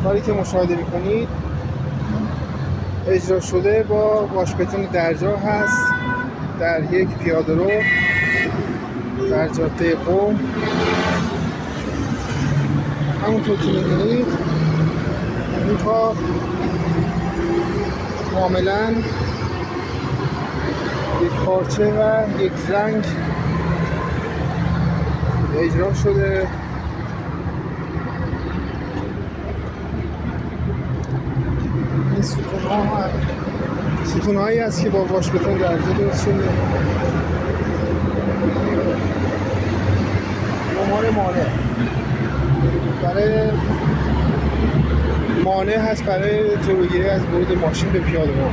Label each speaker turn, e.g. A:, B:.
A: کاری که مشاهده میکنید اجرا شده با واشبتون درجا هست در یک پیاده‌رو در جاده قم. همونطور که می‌بینید این کار کاملا یک پارچه و یک رنگ اجرا شده. این ستون هایی هست که با واشبتون درجا درست شده. عنوان مانع برای مانع هست برای جلوگیری از ورود ماشین به پیاده‌رو.